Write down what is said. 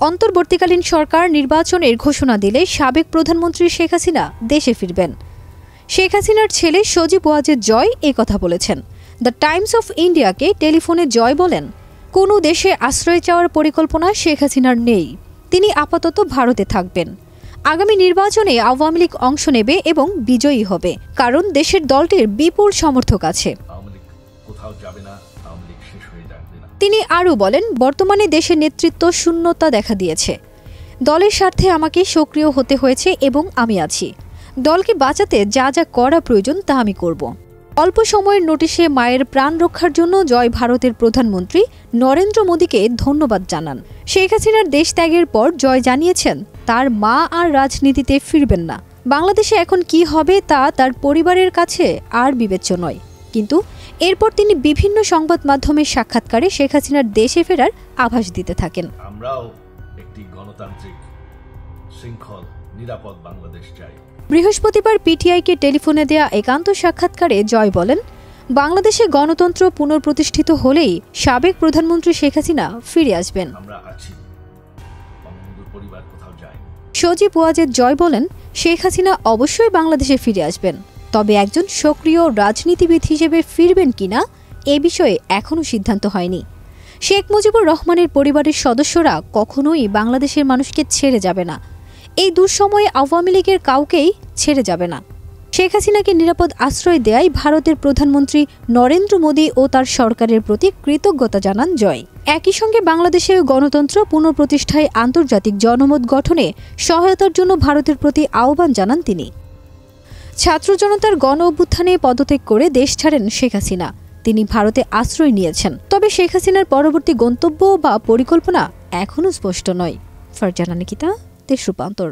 অন্তর্বর্তীকালীন সরকার নির্বাচনের ঘোষণা দিলে সাবেক প্রধানমন্ত্রী শেখ হাসিনা দেশে ফিরবেন। শেখ হাসিনার ছেলে সজীব ওয়াজেদ জয় এই কথা বলেছেন। দ্য টাইমস অফ ইন্ডিয়াকে টেলিফোনে জয় বলেন, কোনো দেশে আশ্রয় চাওয়ার পরিকল্পনা শেখ হাসিনার নেই। তিনি আপাতত ভারতে থাকবেন। আগামী নির্বাচনে আওয়ামী লীগ অংশ নেবে এবং বিজয়ী হবে, কারণ দেশের দলটির বিপুল সমর্থক আছে। তিনি আরও বলেন, বর্তমানে দেশের নেতৃত্ব শূন্যতা দেখা দিয়েছে। দলের স্বার্থে আমাকে সক্রিয় হতে হয়েছে এবং আমি আছি। দলকে বাঁচাতে যা যা করা প্রয়োজন তা আমি করব। অল্প সময়ের নোটিশে মায়ের প্রাণ রক্ষার জন্য জয় ভারতের প্রধানমন্ত্রী নরেন্দ্র মোদীকে ধন্যবাদ জানান। শেখ হাসিনার দেশ ত্যাগের পর জয় জানিয়েছেন, তার মা আর রাজনীতিতে ফিরবেন না। বাংলাদেশে এখন কি হবে তা তার পরিবারের কাছে আর বিবেচ্য নয়। কিন্তু এরপর তিনি বিভিন্ন সংবাদ মাধ্যমের সাক্ষাৎকারে শেখ হাসিনার দেশে ফেরার আভাস দিতে থাকেন। আমরাও একটি গণতান্ত্রিক শৃঙ্খল নিরাপদ বাংলাদেশ চাই। বৃহস্পতিবার পিটিআইকে টেলিফোনে দেয়া একান্ত সাক্ষাৎকারে জয় বলেন, বাংলাদেশে গণতন্ত্র পুনঃপ্রতিষ্ঠিত হলেই সাবেক প্রধানমন্ত্রী শেখ হাসিনা ফিরে আসবেন। সজীব ওয়াজেদ জয় বলেন, শেখ হাসিনা অবশ্যই বাংলাদেশে ফিরে আসবেন, তবে একজন সক্রিয় রাজনীতিবিদ হিসেবে ফিরবেন কিনা এ বিষয়ে এখনও সিদ্ধান্ত হয়নি। শেখ মুজিবুর রহমানের পরিবারের সদস্যরা কখনোই বাংলাদেশের মানুষকে ছেড়ে যাবে না। এই দুঃসময়ে আওয়ামী লীগের কাউকেই ছেড়ে যাবে না। শেখ হাসিনাকে নিরাপদ আশ্রয় দেয়ায় ভারতের প্রধানমন্ত্রী নরেন্দ্র মোদী ও তার সরকারের প্রতি কৃতজ্ঞতা জানান জয়। একই সঙ্গে বাংলাদেশে গণতন্ত্র পুনঃপ্রতিষ্ঠায় আন্তর্জাতিক জনমত গঠনে সহায়তার জন্য ভারতের প্রতি আহ্বান জানান তিনি। ছাত্র জনতার গণ অভ্যুত্থানে পদত্যাগ করে দেশ ছাড়েন শেখ হাসিনা। তিনি ভারতে আশ্রয় নিয়েছেন, তবে শেখ হাসিনার পরবর্তী গন্তব্য বা পরিকল্পনা এখনও স্পষ্ট নয়। ফারজানা নিকিতা, দেশ রূপান্তর।